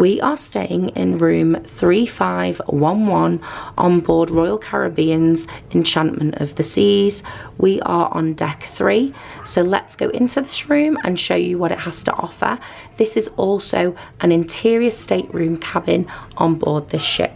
We are staying in room 3511 on board Royal Caribbean's Enchantment of the Seas. We are on deck 3, so let's go into this room and show you what it has to offer. This is also an interior stateroom cabin on board this ship.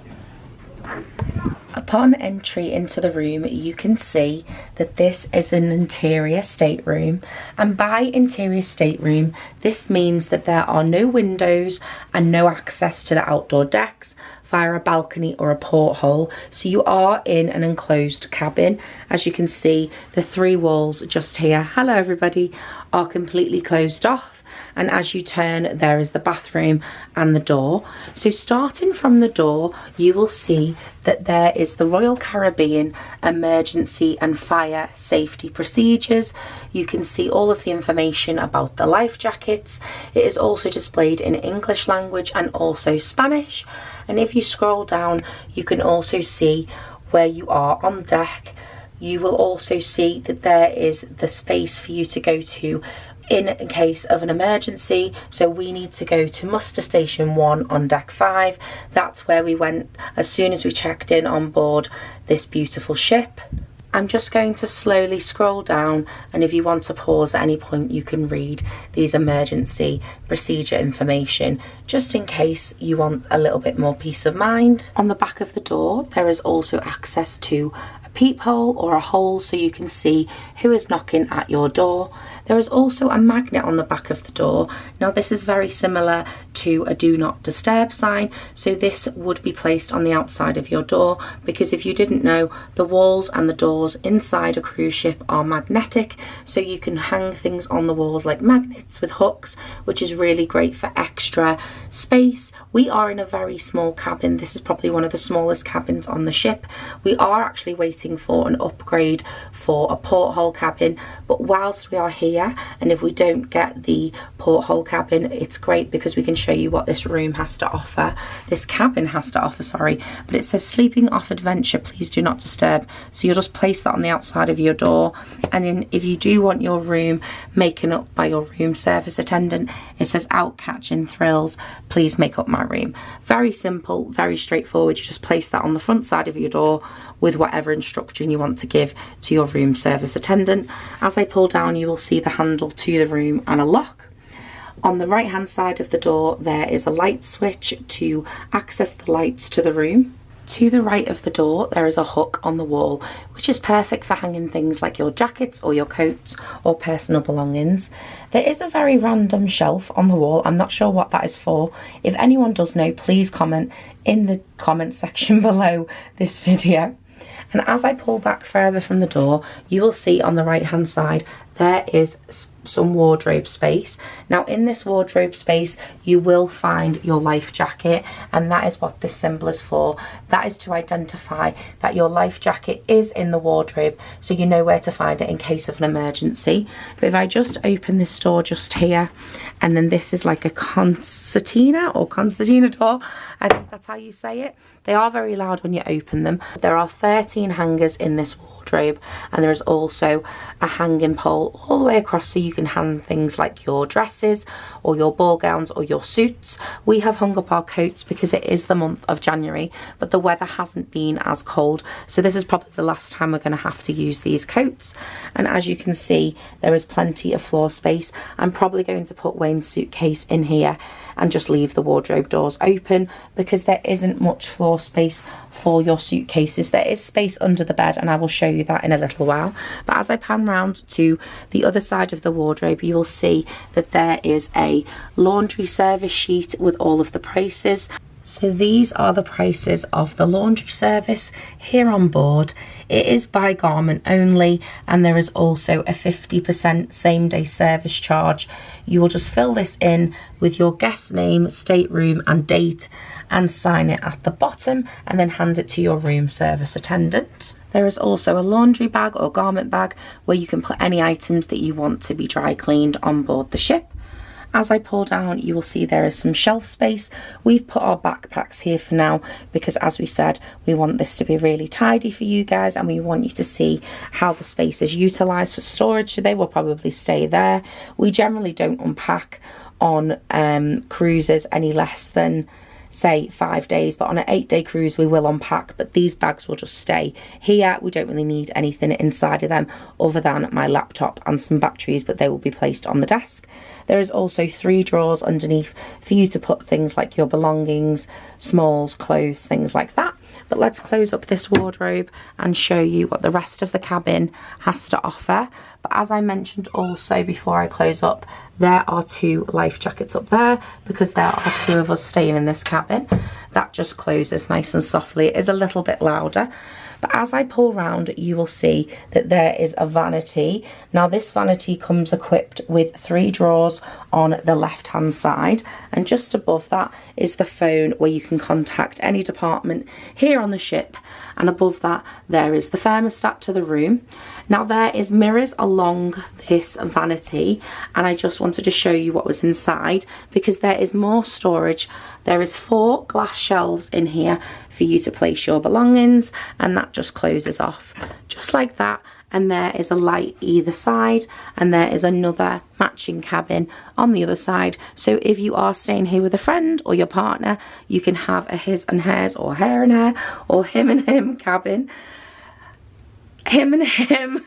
Upon entry into the room, you can see that this is an interior stateroom, and by interior stateroom, this means that there are no windows and no access to the outdoor decks via a balcony or a porthole, so you are in an enclosed cabin. As you can see, the 3 walls just here, hello everybody, are completely closed off. And as you turn, there is the bathroom and the door. So starting from the door, you will see that there is the Royal Caribbean emergency and fire safety procedures. You can see all of the information about the life jackets. It is also displayed in English language and also Spanish. And if you scroll down, you can also see where you are on deck. You will also see that there is the space for you to go to in case of an emergency. So we need to go to muster station 1 on deck 5. That's where we went as soon as we checked in on board this beautiful ship. I'm just going to slowly scroll down, and if you want to pause at any point, you can read these emergency procedure information just in case you want a little bit more peace of mind. On the back of the door, there is also access to a peephole or a hole so you can see who is knocking at your door. There is also a magnet on the back of the door. Now this is very similar to a do not disturb sign, so this would be placed on the outside of your door, because if you didn't know, the walls and the doors inside a cruise ship are magnetic, so you can hang things on the walls like magnets with hooks, which is really great for extra space. We are in a very small cabin. This is probably one of the smallest cabins on the ship. We are actually waiting for an upgrade for a porthole cabin, but whilst we are here, and if we don't get the porthole cabin, it's great because we can show you what this room has to offer, this cabin has to offer, sorry. But it says sleeping off adventure, please do not disturb, so you'll just place that on the outside of your door. And then if you do want your room making up by your room service attendant, it says out catching thrills, please make up my room. Very simple, very straightforward. You just place that on the front side of your door with whatever instruction you want to give to your room service attendant. As I pull down, you will see the handle to the room and a lock. On the right hand side of the door, there is a light switch to access the lights to the room. To the right of the door, there is a hook on the wall, which is perfect for hanging things like your jackets or your coats or personal belongings. There is a very random shelf on the wall. I'm not sure what that is for. If anyone does know, please comment in the comment section below this video. And as I pull back further from the door, you will see on the right hand side there is some wardrobe space. Now in this wardrobe space you will find your life jacket, and that is what this symbol is for. That is to identify that your life jacket is in the wardrobe, so you know where to find it in case of an emergency. But if I just open this door just here, and then this is like a concertina door, I think that's how you say it. They are very loud when you open them. There are 13 hangers in this wardrobe, and there is also a hanging pole all the way across so you can hang things like your dresses or your ball gowns or your suits. We have hung up our coats because it is the month of January, but the weather hasn't been as cold, so this is probably the last time we're going to have to use these coats. And as you can see, there is plenty of floor space. I'm probably going to put Wayne's suitcase in here and just leave the wardrobe doors open because there isn't much floor space for your suitcases. There is space under the bed, and I will show you that in a little while. But as I pan round to the other side of the wardrobe, you will see that there is a laundry service sheet with all of the prices. So these are the prices of the laundry service here on board. It is by garment only, and there is also a 50% same day service charge. You will just fill this in with your guest name, stateroom and date, and sign it at the bottom, and then hand it to your room service attendant. There is also a laundry bag or garment bag where you can put any items that you want to be dry cleaned on board the ship. As I pull down, you will see there is some shelf space. We've put our backpacks here for now because, as we said, we want this to be really tidy for you guys, and we want you to see how the space is utilised for storage, so they will probably stay there. We generally don't unpack on cruises any less than, say, 5 days, but on an 8-day cruise we will unpack, but these bags will just stay here. We don't really need anything inside of them other than my laptop and some batteries, but they will be placed on the desk. There is also 3 drawers underneath for you to put things like your belongings, smalls, clothes, things like that. But let's close up this wardrobe and show you what the rest of the cabin has to offer. But as I mentioned also before I close up, there are 2 life jackets up there because there are 2 of us staying in this cabin. That just closes nice and softly. It is a little bit louder. But as I pull round, you will see that there is a vanity. Now this vanity comes equipped with 3 drawers on the left hand side, and just above that is the phone where you can contact any department here on the ship, and above that there is the thermostat to the room. Now there is mirrors along this vanity, and I just wanted to show you what was inside because there is more storage. There is 4 glass shelves in here for you to place your belongings, and that just closes off just like that. And there is a light either side, and there is another matching cabin on the other side. So if you are staying here with a friend or your partner, you can have a his and hers or her and her or him and him cabin. Him and him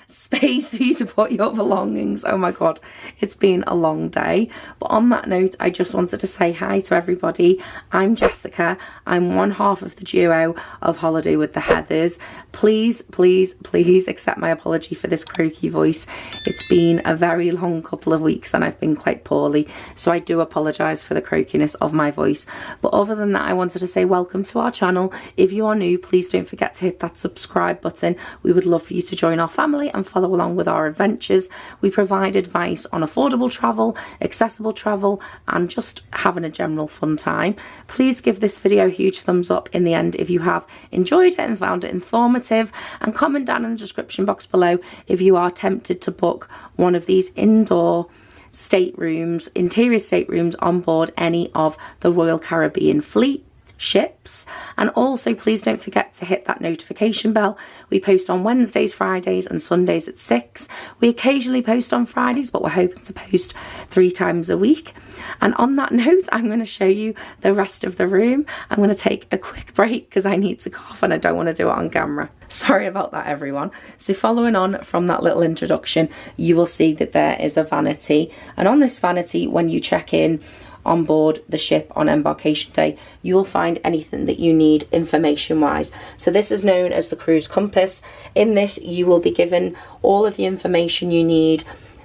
space for you to put your belongings. Oh my god, it's been a long day. But on that note, I just wanted to say hi to everybody. I'm Jessica. I'm one half of the duo of Holiday with the Heathers. Please, please, please accept my apology for this croaky voice. It's been a very long couple of weeks and I've been quite poorly, so I do apologise for the croakiness of my voice. But other than that, I wanted to say welcome to our channel. If you are new, please don't forget to hit that subscribe button. We would love for you to join our family and follow along with our adventures. We provide advice on affordable travel, accessible travel, and just having a general fun time. Please give this video a huge thumbs up in the end if you have enjoyed it and found it informative, and comment down in the description box below if you are tempted to book one of these indoor staterooms, interior staterooms on board any of the Royal Caribbean fleet ships. And also please don't forget to hit that notification bell. We post on Wednesdays, Fridays and Sundays at 6. We occasionally post on Fridays, but we're hoping to post 3 times a week. And on that note, I'm going to show you the rest of the room. I'm going to take a quick break because I need to cough and I don't want to do it on camera. Sorry about that, everyone. So following on from that little introduction, you will see that there is a vanity, and on this vanity, when you check in on board the ship on embarkation day, you will find anything that you need information wise. So this is known as the cruise compass. In this you will be given all of the information you need: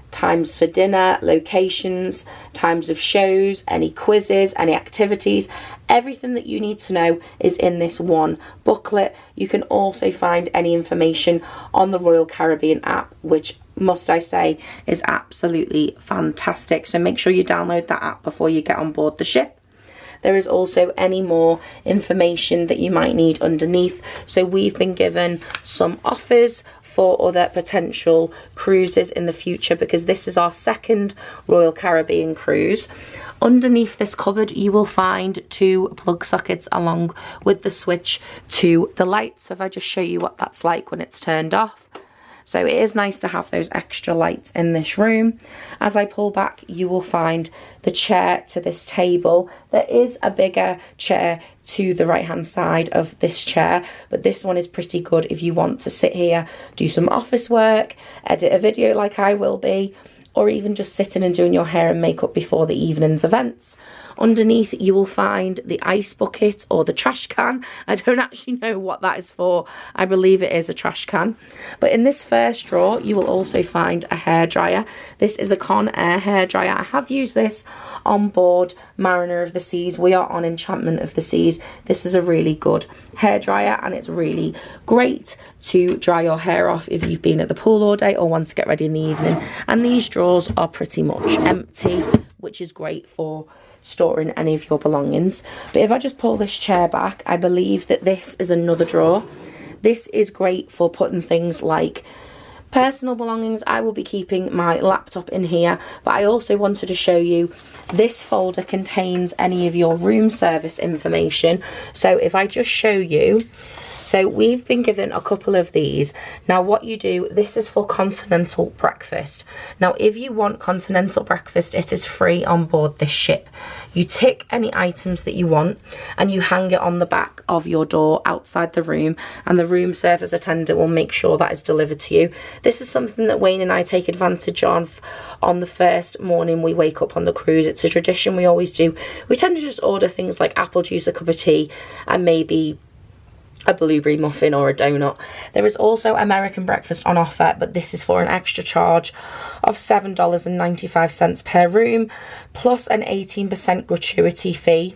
times for dinner, locations, times of shows, any quizzes, any activities. Everything that you need to know is in this one booklet. You can also find any information on the Royal Caribbean app, which, must I say, is absolutely fantastic. So make sure you download that app before you get on board the ship. There is also any more information that you might need underneath. So we've been given some offers for other potential cruises in the future because this is our 2nd Royal Caribbean cruise. Underneath this cupboard you will find 2 plug sockets along with the switch to the lights. So if I just show you what that's like when it's turned off. So it is nice to have those extra lights in this room. As I pull back, you will find the chair to this table. There is a bigger chair to the right hand side of this chair, but this one is pretty good if you want to sit here, do some office work, edit a video like I will be, or even just sitting and doing your hair and makeup before the evening's events. Underneath you will find the ice bucket or the trash can. I don't actually know what that is for. I believe it is a trash can. But in this first drawer you will also find a hairdryer. This is a Conair hairdryer. I have used this on board Mariner of the Seas. We are on Enchantment of the Seas. This is a really good hairdryer and it's really great to dry your hair off if you've been at the pool all day or want to get ready in the evening. And these drawers are pretty much empty, which is great for storing any of your belongings. But if I just pull this chair back, I believe that this is another drawer. This is great for putting things like personal belongings. I will be keeping my laptop in here, but I also wanted to show you this folder contains any of your room service information. So if I just show you, So we've been given a couple of these. Now what you do, this is for continental breakfast. Now if you want continental breakfast, it is free on board this ship. You tick any items that you want and you hang it on the back of your door outside the room, and the room service attendant will make sure that is delivered to you. This is something that Wayne and I take advantage of on the first morning we wake up on the cruise. It's a tradition we always do. We tend to just order things like apple juice, a cup of tea, and maybe a blueberry muffin or a donut. There is also American breakfast on offer, but this is for an extra charge of $7.95 per room, plus an 18% gratuity fee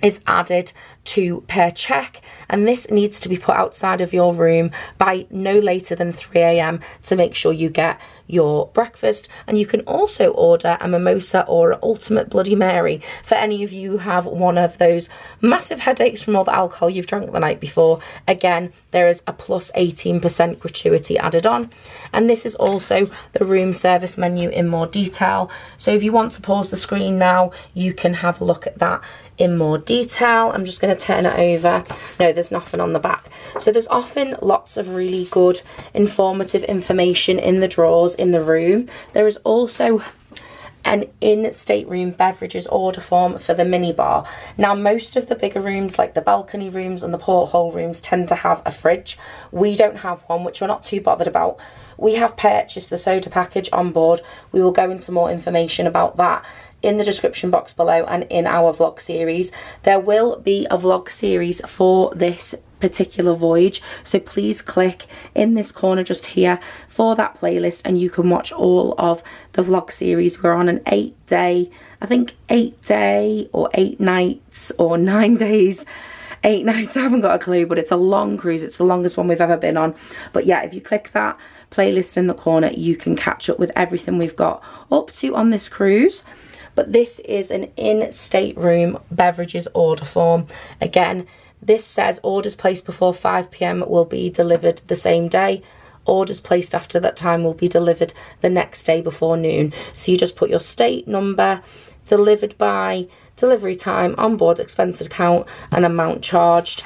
is added to per check, and this needs to be put outside of your room by no later than 3 a.m. to make sure you get your breakfast. And you can also order a mimosa or an ultimate Bloody Mary for any of you who have one of those massive headaches from all the alcohol you've drank the night before. Again, there is a plus 18% gratuity added on. And this is also the room service menu in more detail. So if you want to pause the screen now, you can have a look at that in more detail. I'm just going to turn it over. No, there's nothing on the back. So there's often lots of really good informative information in the drawers in the room. There is also an in-stateroom beverages order form for the minibar. Now most of the bigger rooms like the balcony rooms and the porthole rooms tend to have a fridge. We don't have one, which we're not too bothered about. We have purchased the soda package on board. We will go into more information about that in the description box below and in our vlog series. There will be a vlog series for this particular voyage, so please click in this corner just here for that playlist and you can watch all of the vlog series. We're on an 8-day, I think 8-day or 8 nights or 9 days, 8 nights, I haven't got a clue, but it's a long cruise. It's the longest one we've ever been on. But yeah, if you click that playlist in the corner, you can catch up with everything we've got up to on this cruise. But this is an in-stateroom beverages order form. Again, this says orders placed before 5 p.m. will be delivered the same day. Orders placed after that time will be delivered the next day before noon. So you just put your state number, delivered by, delivery time, onboard expense account, and amount charged.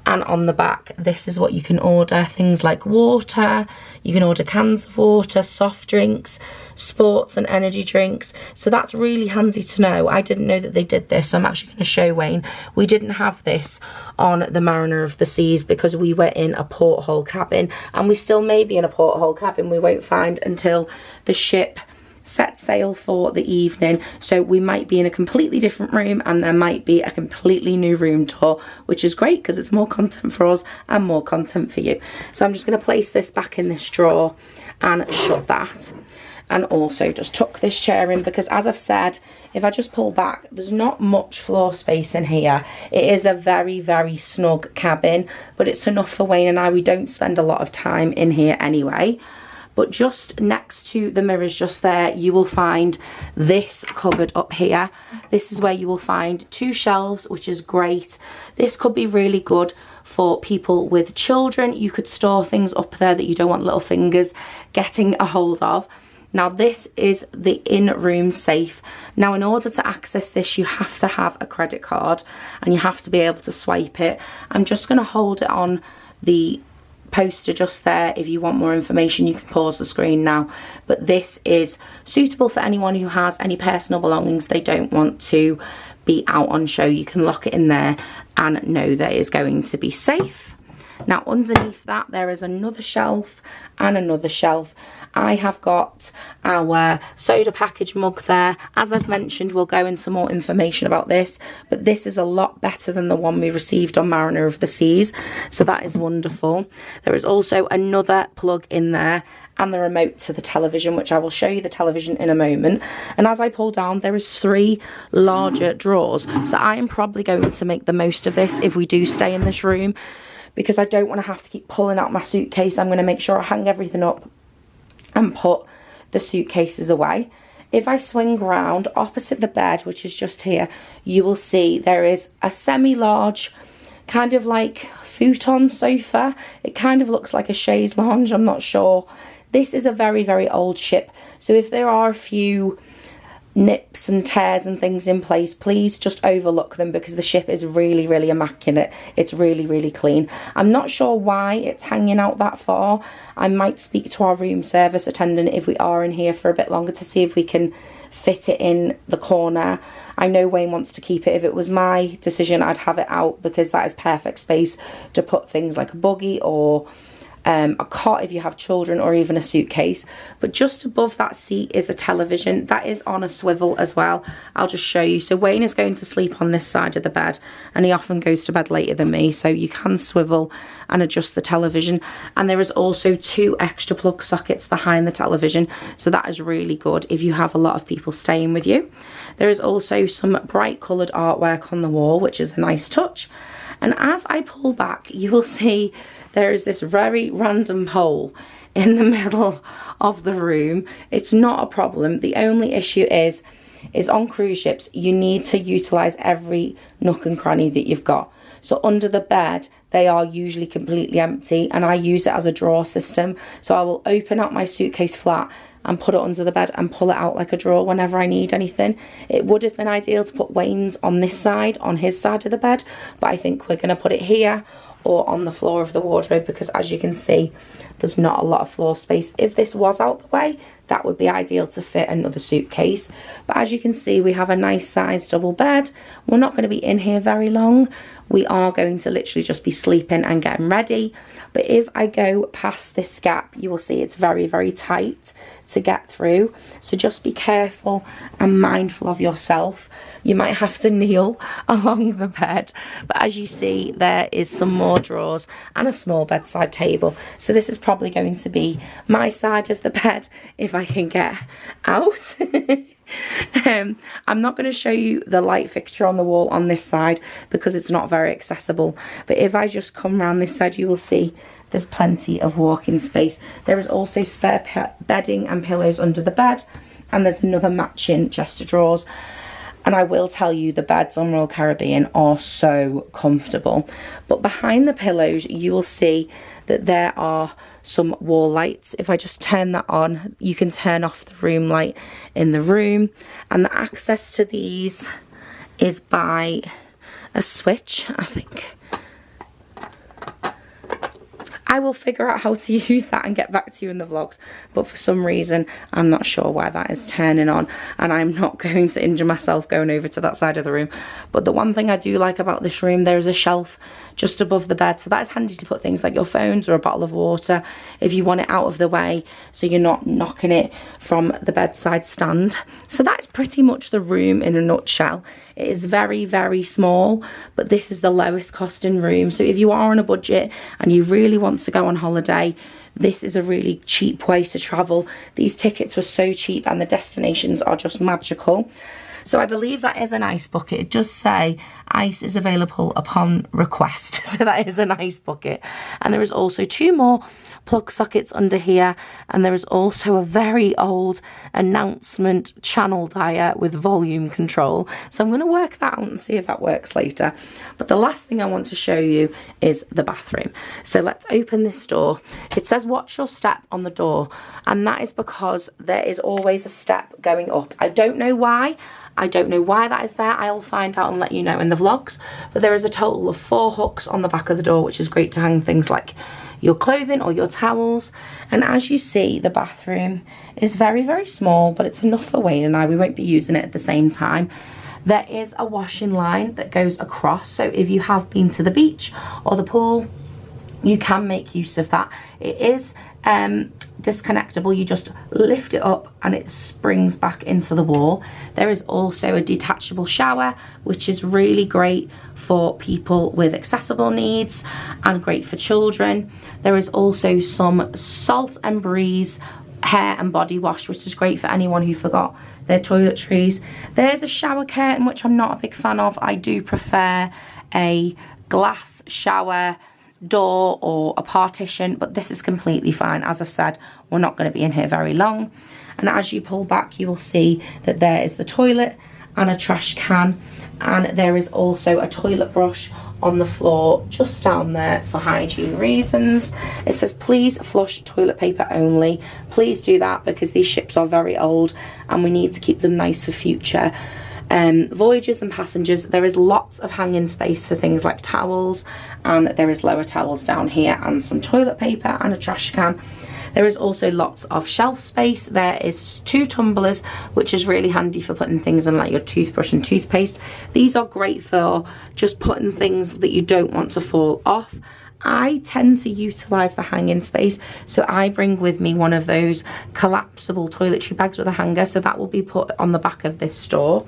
And on the back, this is what you can order. Things like water, you can order cans of water, soft drinks, sports and energy drinks. So that's really handy to know. I didn't know that they did this, so I'm actually going to show Wayne. We didn't have this on the Mariner of the Seas because we were in a porthole cabin, and we still may be in a porthole cabin. We won't find until the ship set sail for the evening. So we might be in a completely different room and there might be a completely new room tour, which is great because it's more content for us and more content for you. So I'm just going to place this back in this drawer and shut that, and also just tuck this chair in because, as I've said, if I just pull back, there's not much floor space in here. It is a very, very snug cabin, but it's enough for Wayne and I. We don't spend a lot of time in here anyway. But just next to the mirrors just there, you will find this cupboard up here. This is where you will find 2 shelves, which is great. This could be really good for people with children. You could store things up there that you don't want little fingers getting a hold of. Now this is the in-room safe. Now in order to access this, you have to have a credit card and you have to be able to swipe it. I'm just going to hold it on the poster just there. If you want more information, you can pause the screen now. But this is suitable for anyone who has any personal belongings they don't want to be out on show. You can lock it in there and know that it's going to be safe. Now underneath that there is another shelf and another shelf. I have got our soda package mug there. As I've mentioned, we'll go into more information about this, but this is a lot better than the one we received on Mariner of the Seas, so that is wonderful. There is also another plug in there and the remote to the television, which I will show you the television in a moment. And as I pull down, there is 3 larger drawers, so I am probably going to make the most of this if we do stay in this room, because I don't want to have to keep pulling out my suitcase. I'm going to make sure I hang everything up and put the suitcases away. If I swing round opposite the bed, which is just here, you will see there is a semi-large kind of like futon sofa. It kind of looks like a chaise lounge, I'm not sure. This is a very, very old ship, so if there are a few nips and tears and things in place, please just overlook them, because the ship is really, really immaculate. It's really, really clean. I'm not sure why it's hanging out that far. I might speak to our room service attendant if we are in here for a bit longer to see if we can fit it in the corner. I know Wayne wants to keep it. If it was my decision, I'd have it out, because that is perfect space to put things like a buggy or a cot if you have children, or even a suitcase. But just above that seat is a television that is on a swivel as well. I'll just show you. So Wayne is going to sleep on this side of the bed, and he often goes to bed later than me, so you can swivel and adjust the television. And there is also 2 extra plug sockets behind the television, so that is really good if you have a lot of people staying with you. There is also some bright coloured artwork on the wall, which is a nice touch. And as I pull back, you will see there is this very random pole in the middle of the room. It's not a problem. The only issue is on cruise ships, you need to utilise every nook and cranny that you've got. So under the bed, they are usually completely empty, and I use it as a drawer system. So I will open up my suitcase flat and put it under the bed and pull it out like a drawer whenever I need anything. It would have been ideal to put Wayne's on this side, on his side of the bed, but I think we're going to put it here or on the floor of the wardrobe, because as you can see, there's not a lot of floor space. If this was out the way, that would be ideal to fit another suitcase. But as you can see, we have a nice size double bed. We're not going to be in here very long. We are going to literally just be sleeping and getting ready. But if I go past this gap, you will see it's very, very tight to get through. So just be careful and mindful of yourself. You might have to kneel along the bed. But as you see, there is some more drawers and a small bedside table. So this is probably going to be my side of the bed if I can get out. I'm not going to show you the light fixture on the wall on this side because it's not very accessible, but if I just come around this side, you will see there's plenty of walking space. There is also spare bedding and pillows under the bed, and there's another matching chest of drawers. And I will tell you, the beds on Royal Caribbean are so comfortable. But behind the pillows, you will see that there are some wall lights. If I just turn that on, you can turn off the room light in the room. And the access to these is by a switch, I think. I will figure out how to use that and get back to you in the vlogs, but for some reason I'm not sure why that is turning on, and I'm not going to injure myself going over to that side of the room. But the one thing I do like about this room, there is a shelf just above the bed, so that is handy to put things like your phones or a bottle of water if you want it out of the way, so you're not knocking it from the bedside stand. So that's pretty much the room in a nutshell. It is very, very small, but this is the lowest costing room. So if you are on a budget and you really want to go on holiday, this is a really cheap way to travel. These tickets were so cheap and the destinations are just magical. So I believe that is an ice bucket. It does say ice is available upon request. So that is an ice bucket. And there is also 2 more plug sockets under here. And there is also a very old announcement channel dial with volume control. So I'm going to work that out and see if that works later. But the last thing I want to show you is the bathroom. So let's open this door. It says watch your step on the door. And that is because there is always a step going up. I don't know why. I don't know why that is there. I'll find out and let you know in the vlogs. But there is a total of 4 hooks on the back of the door, which is great to hang things like your clothing or your towels. And as you see, the bathroom is very, very small, but it's enough for Wayne and I. We won't be using it at the same time. There is a washing line that goes across. So if you have been to the beach or the pool, you can make use of that. It is disconnectable. You just lift it up and it springs back into the wall. There is also a detachable shower, which is really great for people with accessible needs and great for children. There is also some Salt and Breeze hair and body wash, which is great for anyone who forgot their toiletries. There's a shower curtain, which I'm not a big fan of. I do prefer a glass shower door or a partition, but this is completely fine. As I've said, we're not going to be in here very long. And as you pull back, you will see that there is the toilet and a trash can, and there is also a toilet brush on the floor just down there for hygiene reasons. It says please flush toilet paper only. Please do that because these ships are very old and we need to keep them nice for future voyages and passengers. There is lots of hanging space for things like towels, and there is lower towels down here and some toilet paper and a trash can. There is also lots of shelf space. There is 2 tumblers, which is really handy for putting things in, like your toothbrush and toothpaste. These are great for just putting things that you don't want to fall off. I tend to utilise the hanging space, so I bring with me one of those collapsible toiletry bags with a hanger, so that will be put on the back of this store.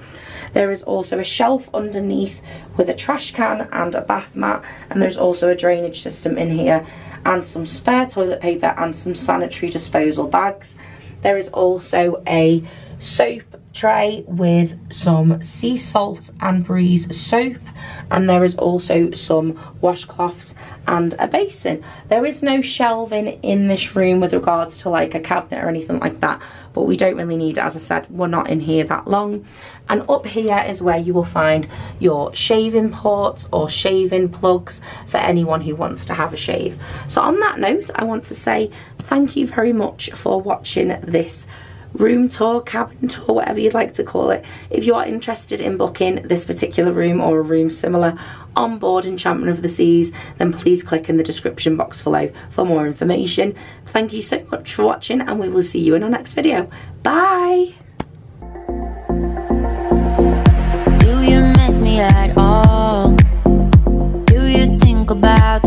There is also a shelf underneath with a trash can and a bath mat, and there's also a drainage system in here and some spare toilet paper and some sanitary disposal bags. There is also a soap tray with some sea salt and breeze soap, and there is also some washcloths and a basin. There is no shelving in this room with regards to like a cabinet or anything like that, but we don't really need it. As I said, we're not in here that long. And up here is where you will find your shaving ports or shaving plugs for anyone who wants to have a shave. So on that note, I want to say thank you very much for watching this room tour, cabin tour, whatever you'd like to call it. If you are interested in booking this particular room or a room similar on board Enchantment of the Seas, then please click in the description box below for more information. Thank you so much for watching, and we will see you in our next video. Bye! Do you miss me at all? Do you think about